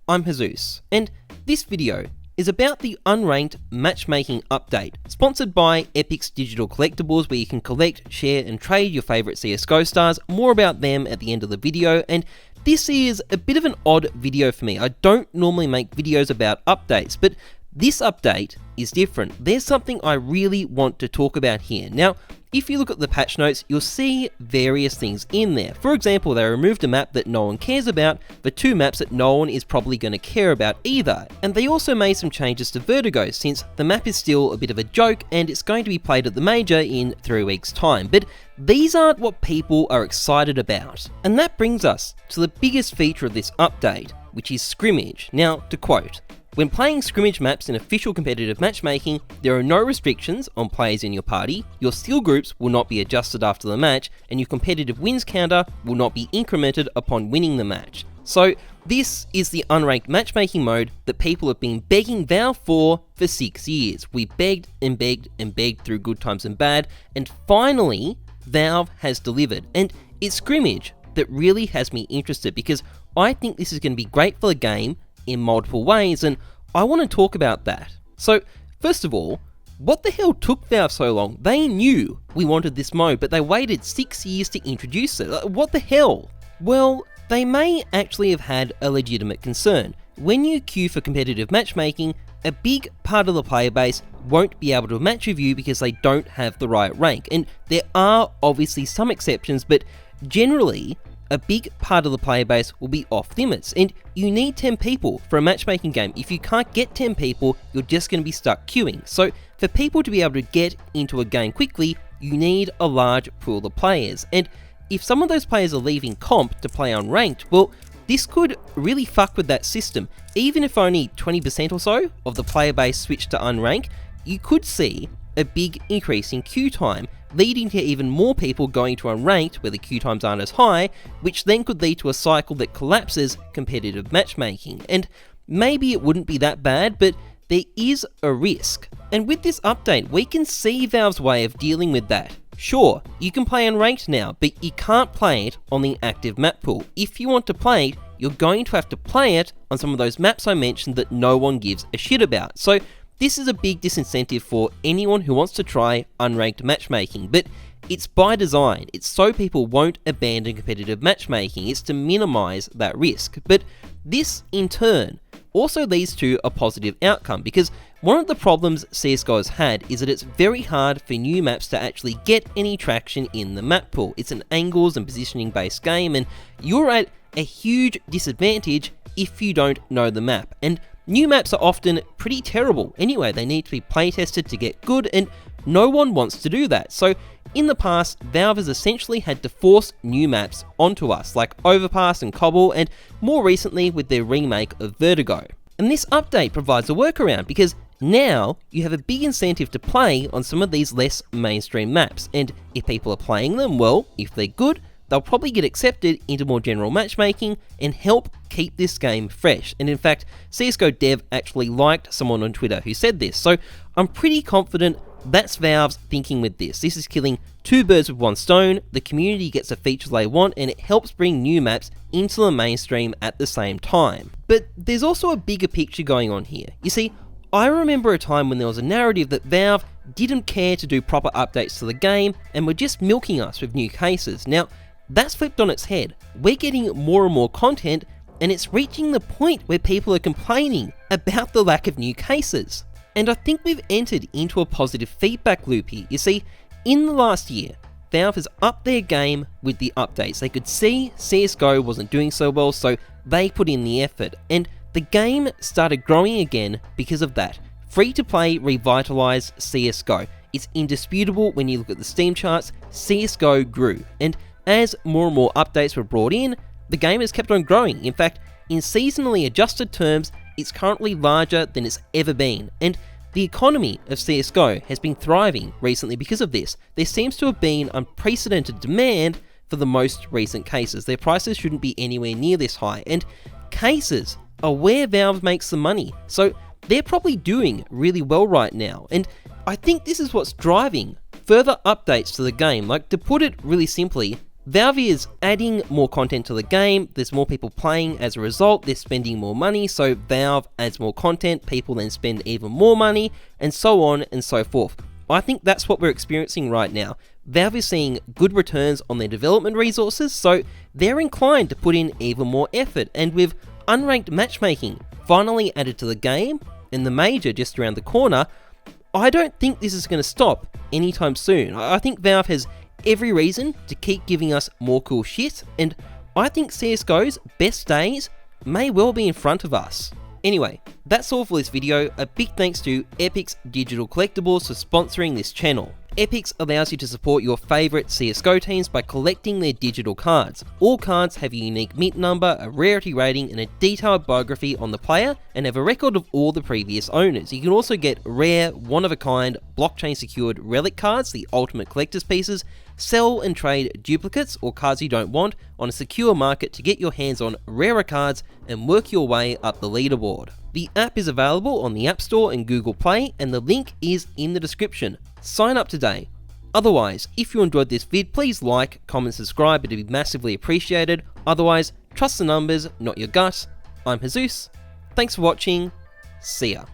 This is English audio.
I'm Heyzeus, and this video is about the Unranked Matchmaking update, sponsored by Epic's Digital Collectibles, where you can collect, share and trade your favourite CSGO stars. More about them at the end of the video, and this is a bit of an odd video for me. I don't normally make videos about updates, but this update is different. There's something I really want to talk about here. Now, if you look at the patch notes, you'll see various things in there. For example, they removed a map that no one cares about, for two maps that no one is probably going to care about either. And they also made some changes to Vertigo, since the map is still a bit of a joke and it's going to be played at the Major in 3 weeks' time. But these aren't what people are excited about. And that brings us to the biggest feature of this update, which is Scrimmage. Now, to quote, "When playing Scrimmage maps in official competitive matchmaking, there are no restrictions on players in your party, your skill groups will not be adjusted after the match, and your competitive wins counter will not be incremented upon winning the match." So this is the unranked matchmaking mode that people have been begging Valve for 6 years. We begged and begged and begged through good times and bad, and finally Valve has delivered. And it's Scrimmage that really has me interested, because I think this is going to be great for the game in multiple ways, and I want to talk about that. So, first of all, what the hell took Valve so long? They knew we wanted this mode, but they waited 6 years to introduce it. What the hell? Well, they may actually have had a legitimate concern. When you queue for competitive matchmaking, a big part of the player base won't be able to match with you because they don't have the right rank. And there are obviously some exceptions, but generally, a big part of the player base will be off limits, and you need 10 people for a matchmaking game. If you can't get 10 people, you're just going to be stuck queuing. So for people to be able to get into a game quickly, you need a large pool of players. And if some of those players are leaving comp to play unranked, well, this could really fuck with that system. Even if only 20% or so of the player base switch to unranked, you could see a big increase in queue time, leading to even more people going to unranked where the queue times aren't as high, which then could lead to a cycle that collapses competitive matchmaking. And maybe it wouldn't be that bad, but there is a risk. And with this update, we can see Valve's way of dealing with that. Sure, you can play unranked now, but you can't play it on the active map pool. If you want to play it, you're going to have to play it on some of those maps I mentioned that no one gives a shit about. So this is a big disincentive for anyone who wants to try unranked matchmaking, but it's by design. It's so people won't abandon competitive matchmaking. It's to minimize that risk. But this, in turn, also leads to a positive outcome, because one of the problems CSGO has had is that it's very hard for new maps to actually get any traction in the map pool. It's an angles and positioning based game, and you're at a huge disadvantage if you don't know the map. And new maps are often pretty terrible anyway. They need to be playtested to get good, and no one wants to do that. So in the past, Valve has essentially had to force new maps onto us, like Overpass and Cobble, and more recently with their remake of Vertigo. And this update provides a workaround, because now you have a big incentive to play on some of these less mainstream maps, and if people are playing them, well, if they're good, they'll probably get accepted into more general matchmaking and help keep this game fresh. And in fact, CSGO Dev actually liked someone on Twitter who said this, so I'm pretty confident that's Valve's thinking with this. This is killing two birds with one stone. The community gets the features they want, and it helps bring new maps into the mainstream at the same time. But there's also a bigger picture going on here. You see, I remember a time when there was a narrative that Valve didn't care to do proper updates to the game and were just milking us with new cases. Now, that's flipped on its head. We're getting more and more content, and it's reaching the point where people are complaining about the lack of new cases. And I think we've entered into a positive feedback loop here. You see, in the last year, Valve has upped their game with the updates. They could see CSGO wasn't doing so well, so they put in the effort. And the game started growing again because of that. Free-to-play revitalized CSGO. It's indisputable when you look at the Steam charts, CSGO grew. And as more and more updates were brought in, the game has kept on growing. In fact, in seasonally adjusted terms, it's currently larger than it's ever been. And the economy of CSGO has been thriving recently because of this. There seems to have been unprecedented demand for the most recent cases. Their prices shouldn't be anywhere near this high. And cases are where Valve makes the money. So they're probably doing really well right now. And I think this is what's driving further updates to the game. Like, to put it really simply, Valve is adding more content to the game, there's more people playing as a result, they're spending more money, so Valve adds more content, people then spend even more money, and so on and so forth. I think that's what we're experiencing right now. Valve is seeing good returns on their development resources, so they're inclined to put in even more effort, and with Unranked Matchmaking finally added to the game, and the major just around the corner, I don't think this is going to stop anytime soon. I think Valve has every reason to keep giving us more cool shit, and I think CSGO's best days may well be in front of us. Anyway, that's all for this video. A big thanks to Epic's Digital Collectibles for sponsoring this channel. Epic's allows you to support your favourite CSGO teams by collecting their digital cards. All cards have a unique mint number, a rarity rating, and a detailed biography on the player, and have a record of all the previous owners. You can also get rare, one-of-a-kind, blockchain-secured relic cards, the ultimate collector's pieces, sell and trade duplicates or cards you don't want on a secure market to get your hands on rarer cards and work your way up the leaderboard. The app is available on the App Store and Google Play, and the link is in the description. Sign up today. Otherwise, if you enjoyed this vid, please like, comment, subscribe, it'd be massively appreciated. Otherwise, trust the numbers, not your gut. I'm Heyzeus. Thanks for watching. See ya.